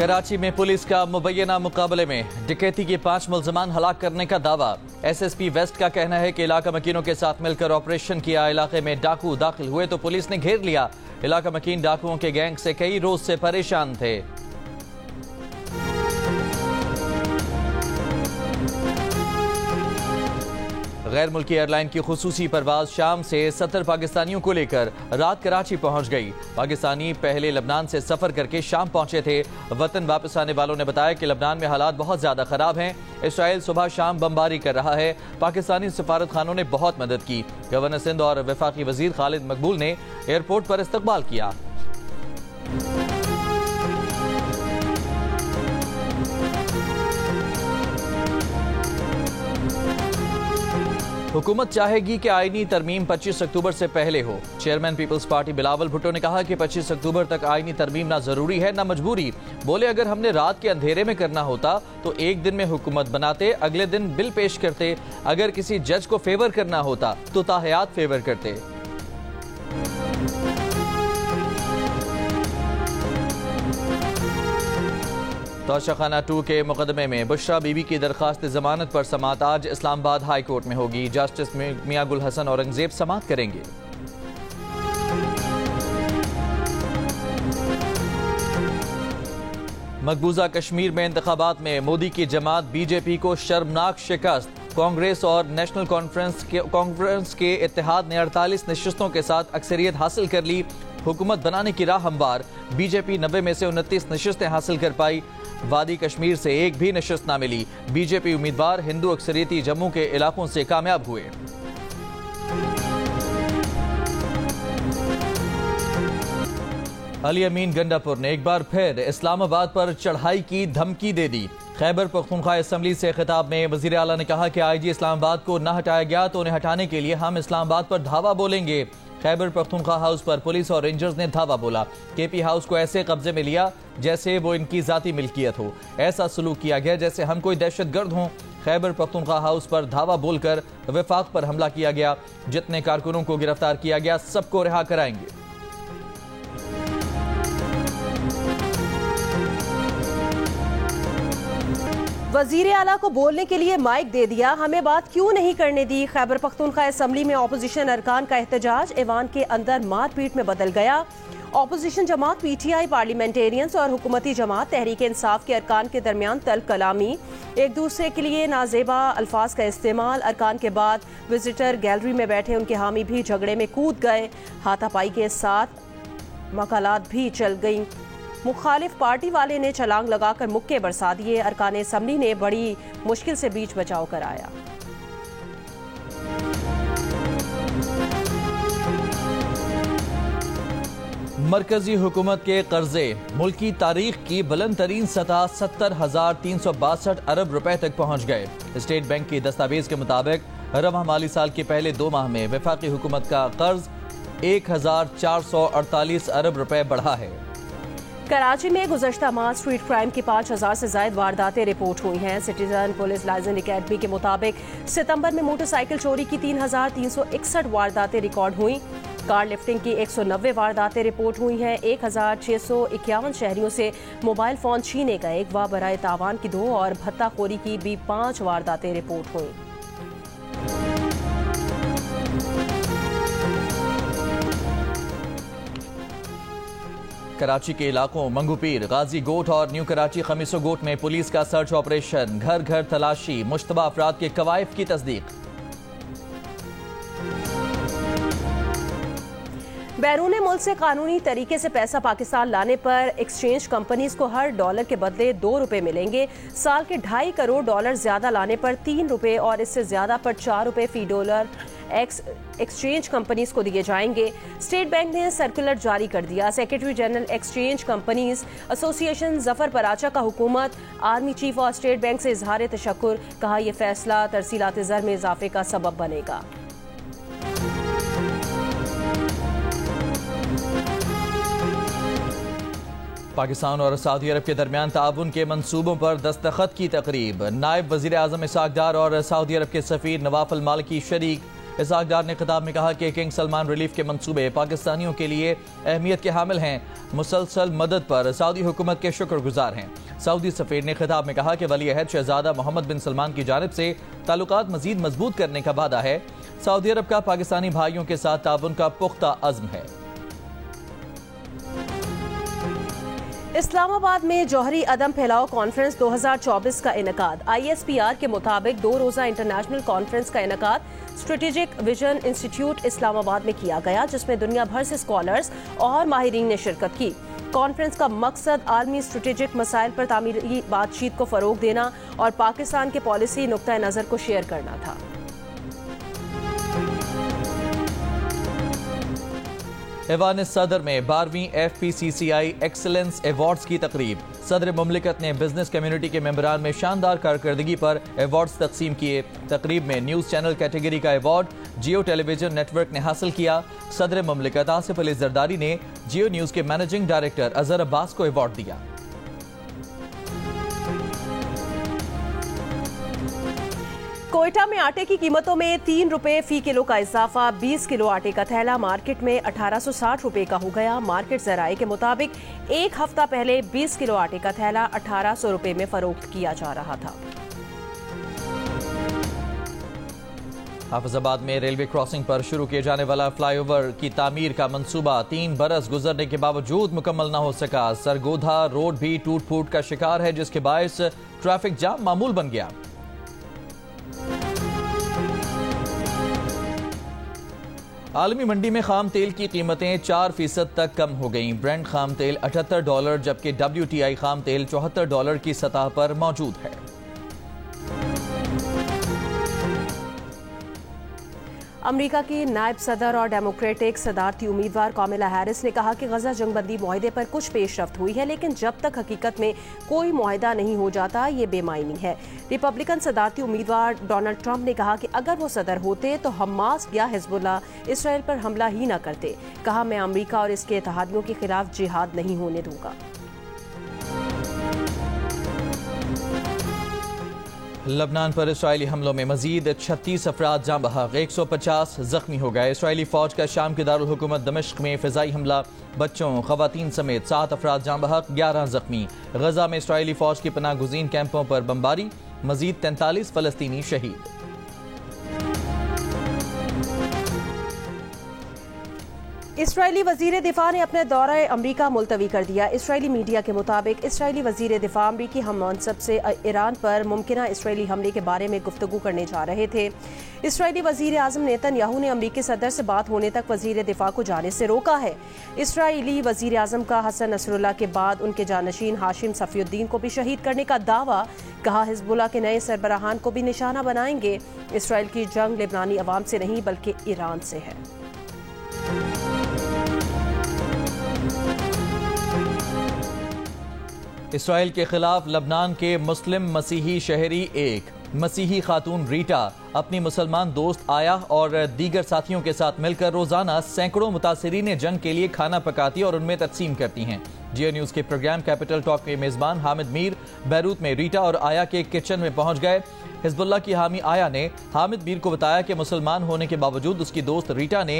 कराची में पुलिस का मुबैना मुकाबले में डकैती के 5 मुल्ज़मान हलाक करने का दावा। SSP वेस्ट का कहना है कि इलाका मकीनों के साथ मिलकर ऑपरेशन किया। इलाके में डाकू दाखिल हुए तो पुलिस ने घेर लिया। इलाका मकीन डाकुओं के गैंग से कई रोज से परेशान थे। गैर मुल्की एयरलाइन की खुसूसी परवाज शाम से 70 पाकिस्तानियों को लेकर रात कराची पहुंच गई। पाकिस्तानी पहले लबनान से सफर करके शाम पहुंचे थे। वतन वापस आने वालों ने बताया कि लबनान में हालात बहुत ज्यादा खराब हैं। इसराइल सुबह शाम बमबारी कर रहा है। पाकिस्तानी सफारत खानों ने बहुत मदद की। गवर्नर सिंध और वफाकी वजीर खालिद मकबूल ने एयरपोर्ट पर इस्तकबाल किया। हुकूमत चाहेगी कि आईनी तरमीम 25 अक्टूबर से पहले हो। चेयरमैन पीपल्स पार्टी बिलावल भुट्टो ने कहा कि 25 अक्टूबर तक आईनी तरमीम ना जरूरी है ना मजबूरी। बोले अगर हमने रात के अंधेरे में करना होता तो एक दिन में हुकूमत बनाते, अगले दिन बिल पेश करते। अगर किसी जज को फेवर करना होता तो ताहयात फेवर करते। तोशाखाना 2 के मुकदमे में बुशरा बीबी की दरखास्त जमानत पर समात आज इस्लामाबाद हाई कोर्ट में होगी। जस्टिस मियां गुल हसन औरंगजेब समात करेंगे। मकबूजा कश्मीर में इंतखाबात में मोदी की जमात बीजेपी को शर्मनाक शिकस्त। कांग्रेस और नेशनल कॉन्फ्रेंस के इत्तेहाद ने 48 नशिस्तों के साथ अक्सरियत हासिल कर ली। हुकूमत बनाने की राह हमवार। बीजेपी 90 में से 29 नशिस्तें हासिल कर पाई। वादी कश्मीर से एक भी नशिस्त ना मिली। बीजेपी उम्मीदवार हिंदू अक्सरियती जम्मू के इलाकों से कामयाब हुए। अली अमीन गंडापुर ने एक बार फिर इस्लामाबाद पर चढ़ाई की धमकी दे दी। खैबर पख्तूनख्वा असम्बली से खिताब में वजीर आला ने कहा कि IG इस्लामाबाद को न हटाया गया तो उन्हें हटाने के लिए हम इस्लामाबाद पर धावा बोलेंगे। खैबर पख्तूनख्वा हाउस पर पुलिस और रेंजर्स ने धावा बोला। KP हाउस को ऐसे कब्जे में लिया जैसे वो इनकी जाती मिल्कियत हो। ऐसा सलूक किया गया जैसे हम कोई दहशतगर्द हों। खैबर पख्तूनख्वा हाउस पर धावा बोलकर वफाक पर हमला किया गया। जितने कारकुनों को गिरफ्तार किया गया सबको रिहा कराएंगे। वजीर आला को बोलने के लिए माइक दे दिया, हमें बात क्यों नहीं करने दी। खैबर पख्तूनख्वा असम्बली में अपोजिशन अरकान का एहतजाज ऐवान के अंदर मारपीट में बदल गया। अपोजिशन जमात PTI, पार्लियामेंटेरियंस और हुकूमती जमात तहरीक इंसाफ के अरकान के दरमियान तल्ख कलामी, एक दूसरे के लिए नाजेबा अल्फाज का इस्तेमाल। अरकान के बाद विजिटर गैलरी में बैठे उनके हामी भी झगड़े में कूद गए। हाथापाई के साथ मकालात भी चल गईं। मुखालिफ पार्टी वाले ने छलांग लगाकर मुक्के बरसा दिए। अरकान असम्बली ने बड़ी मुश्किल से बीच बचाव कराया। मरकजी हुकूमत के कर्जे मुल्क की तारीख की बुलंद तरीन सतह 70,362 अरब रुपए तक पहुंच गए। स्टेट बैंक की दस्तावेज के मुताबिक रवा माली साल के पहले 2 माह में वफाकी हुकूमत का कर्ज 1,448 अरब रुपए बढ़ा है। कराची में गुज़श्ता माह स्ट्रीट क्राइम की 5,000 से ज्यादा वारदातें रिपोर्ट हुई हैं। सिटीजन पुलिस लाइसेंस अकेडमी के मुताबिक सितंबर में मोटरसाइकिल चोरी की 3,361 वारदातें रिकॉर्ड हुई। कार लिफ्टिंग की 190 वारदातें रिपोर्ट हुई हैं। 1,651 शहरियों से मोबाइल फोन छीने गए। अगवा बराए तावान की 2 और भत्ताखोरी की भी 5 वारदातें रिपोर्ट हुई। कराची के इलाकों मंगूपीर, गाजी गोट और न्यू कराची खमीसो गोट में पुलिस का सर्च ऑपरेशन। घर घर तलाशी, मुश्तबा अफराद के कवायद की तस्दीक। बैरून मुल्क से कानूनी तरीके से पैसा पाकिस्तान लाने पर एक्सचेंज कंपनीज को हर डॉलर के बदले 2 रुपए मिलेंगे। साल के 2.5 करोड़ डॉलर ज्यादा लाने पर 3 रुपए और इससे ज्यादा पर 4 रुपए फी डॉलर एक्सचेंज कंपनीज को दिए जाएंगे। स्टेट बैंक ने सर्कुलर जारी कर दिया। Secretary general exchange companies association Zafar Paracha का हुकूमत, आर्मी चीफ और स्टेट बैंक से इजहार तशक्कुर। कहा यह फैसला तरसीलात ज़र में इजाफे का सबब बनेगा। पाकिस्तान और सऊदी अरब के दरमियान ताउन के मंसूबों पर दस्तखत की तकरीब। नायब वजीर आजम इसहाक डार और सऊदी अरब के सफीर नवाफ अल मालिकी शरीक। इसहाक डार ने खिताब में कहा कि किंग सलमान रिलीफ के मंसूबे पाकिस्तानियों के लिए अहमियत के हामिल हैं। मुसलसल मदद पर सऊदी हुकूमत के शुक्रगुजार हैं। सऊदी सफीर ने खिताब में कहा कि वली अहद शहजादा मोहम्मद बिन सलमान की जानिब से ताल्लुकात मजीद मजबूत करने का वादा है। सऊदी अरब का पाकिस्तानी भाइयों के साथ ताउन का पुख्ता अज़्म है। इस्लामाबाद में जौहरी अदम फैलाओ कॉन्फ्रेंस 2024 का इनेकाद। ISPR के मुताबिक 2 रोजा इंटरनेशनल कॉन्फ्रेंस का इनेकाद स्ट्रेटेजिक विजन इंस्टीट्यूट इस्लामाबाद में किया गया, जिसमें दुनिया भर से स्कॉलर्स और माहिरीन ने शिरकत की। कॉन्फ्रेंस का मकसद आलमी स्ट्रेटेजिक मसाइल पर तामीरी बातचीत को फरोग देना और पाकिस्तान के पॉलिसी नुक्ता नज़र को शेयर करना था। ऐवान सदर में 12वीं FPCCI एक्सीलेंस अवार्ड्स की तकरीब। सदर मुमलिकत ने बिजनेस कम्युनिटी के मेंबरान में शानदार कारकर्दगी पर अवार्ड्स तकसीम किए। तकरीब में न्यूज़ चैनल कैटेगरी का अवार्ड जियो टेलीविजन नेटवर्क ने हासिल किया। सदर मुमलिकत आसिफ अली जरदारी ने जियो न्यूज़ के मैनेजिंग डायरेक्टर अजहर अब्बास को अवार्ड दिया। कोयटा में आटे की कीमतों में 3 रुपए फी किलो का इजाफा। 20 किलो आटे का थैला मार्केट में 1860 रुपए का हो गया। मार्केट जराये के मुताबिक एक हफ्ता पहले 20 किलो आटे का थैला 1800 रुपए में फरोख्त किया जा रहा था। हाफिजाबाद में रेलवे क्रॉसिंग पर शुरू किए जाने वाला फ्लाईओवर की तामीर का मंसूबा 3 बरस गुजरने के बावजूद मुकम्मल न हो सका। सरगोधा रोड भी टूट फूट का शिकार है, जिसके बायस ट्रैफिक जाम मामूल बन गया। आलमी मंडी में खाम तेल की कीमतें 4% तक कम हो गईं। ब्रेंट खाम तेल $78 जबकि WTI खाम तेल $74 की सतह पर मौजूद है। अमेरिका की नायब सदर और डेमोक्रेटिक सदारती उम्मीदवार कामिला हैरिस ने कहा कि गजा जंगबंदी मुआहदे पर कुछ पेशरफ्त हुई है, लेकिन जब तक हकीकत में कोई मुआहदा नहीं हो जाता ये बेमायनी है। रिपब्लिकन सदारती उम्मीदवार डोनाल्ड ट्रंप ने कहा कि अगर वो सदर होते तो हमास या हिजबुल्लाह इसराइल पर हमला ही न करते। कहा, मैं अमेरिका और इसके इत्तेहादियों के खिलाफ जिहाद नहीं होने दूंगा। लबनान पर इसराइली हमलों में मजीद 36 अफराद जाँ बहक, 150 जख्मी हो गए। इसराइली फौज का शाम के दारुल हुकूमत दमिश्क में फिजाई हमला, बच्चों खवातीन समेत 7 अफराद जाँ बहक, 11 जख्मी। गजा में इसराइली फौज की पनाह गुज़ीन कैंपों पर बमबारी, मजीद 43 फलस्तीनी शहीद। इसराइली वजीर दिफा ने अपने दौरा अमरीका मुलतवी कर दिया। इसराइली मीडिया के मुताबिक इसराइली वजीर दिफा अमरीकी हम मनसब से ईरान पर मुमकिना इसराइली हमले के बारे में गुफ्तगू करने जा रहे थे। इसराइली वजीर आजम नेतन्याहू ने अमरीकी सदर से बात होने तक वजीर दिफा को जाने से रोका है। इसराइली वजीर आजम का हसन नसरुल्लाह के बाद उनके जानशीन हाशिम सफीउद्दीन को भी शहीद करने का दावा। कहा, हिजबुल्लाह के नए सरबराहान को भी निशाना बनाएंगे। इसराइल की जंग लेबनानी अवाम से नहीं बल्कि ईरान से है। इसराइल के खिलाफ लबनान के मुस्लिम मसीही शहरी एक मसीही खातून रीटा अपनी मुसलमान दोस्त आया और दीगर साथियों के साथ मिलकर रोजाना सैकड़ों मुतासिरीन जंग के लिए खाना पकाती और उनमें तकसीम करती हैं। जियो न्यूज़ के प्रोग्राम कैपिटल टॉक के मेजबान हामिद मीर बैरूत में रीटा और आया के किचन में पहुंच गए। हिजबुल्लाह की हामी आया ने हामिद मीर को बताया कि मुसलमान होने के बावजूद उसकी दोस्त रीटा ने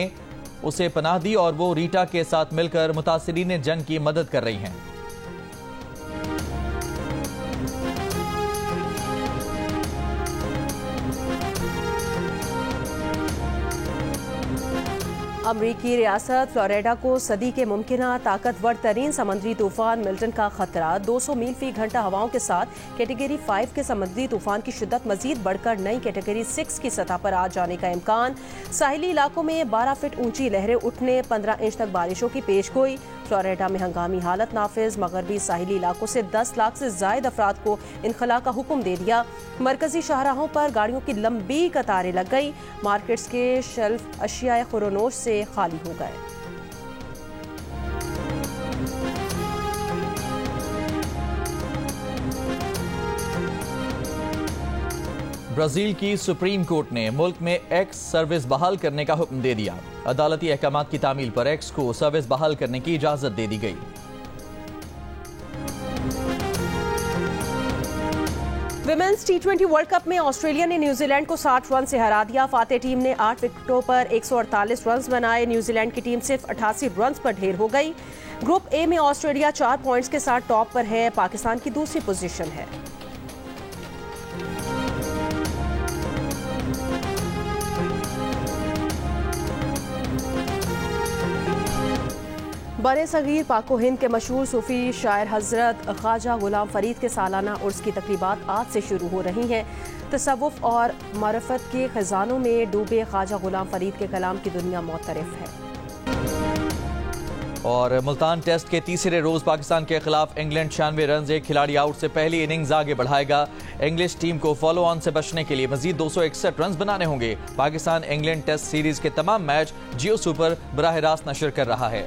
उसे पनाह दी और वो रीटा के साथ मिलकर मुतासिरीन जंग की मदद कर रही हैं। अमरीकी रियासत फ्लोरिडा को सदी के मुमकिना ताकतवर तरीन समुद्री तूफान मिल्टन का खतरा। 200 मील फी घंटा हवाओं के साथ कैटेगरी 5 के समुद्री तूफान की शिद्दत मजीद बढ़कर नई कैटेगरी 6 की सतह पर आ जाने का इम्कान। साहिली इलाकों में 12 फीट ऊंची लहरें उठने, 15 इंच तक बारिशों की पेशगोई। फ्लोरिडा में हंगामी हालत नाफिज। मगरबी साहिली इलाकों से 10 लाख से जायद अफराद को इनखला का हुक्म दे दिया। मरकजी शाहराहों पर गाड़ियों की लंबी कतारें लग गई। मार्केट्स के शेल्फ अशिया खुरोनोश से खाली हो गए। ब्राजील की सुप्रीम कोर्ट ने मुल्क में एक्स सर्विस बहाल करने का हुक्म दे दिया। अदालती अहकामात की तामील पर एक्स को सर्विस बहाल करने की इजाजत दे दी गई। विमेंस T20 वर्ल्ड कप में ऑस्ट्रेलिया ने न्यूजीलैंड को 60 रन से हरा दिया। फातेह टीम ने 8 विकेटों पर 148 रन बनाए। न्यूजीलैंड की टीम सिर्फ 88 रन पर ढेर हो गई। ग्रुप ए में ऑस्ट्रेलिया 4 पॉइंट्स के साथ टॉप पर है। पाकिस्तान की दूसरी पोजीशन है। बरे सगीर पाको हिंद के मशहूर सूफी शायर हजरत ख्वाजा गुलाम फरीद के सालाना उर्स की तकरीबात आज से शुरू हो रही हैं। तसव्वुफ और मारिफत के खजानों में डूबे ख्वाजा गुलाम फरीद के कलाम की दुनिया मुतरफ है। और मुल्तान टेस्ट के तीसरे रोज पाकिस्तान के खिलाफ इंग्लैंड 96 रन एक खिलाड़ी आउट से पहली इनिंग्स आगे बढ़ाएगा। इंग्लिश टीम को फॉलो ऑन से बचने के लिए मजीद 261 रन बनाने होंगे। पाकिस्तान इंग्लैंड टेस्ट सीरीज के तमाम मैच जियो सुपर बराह रास्त नशर कर रहा है।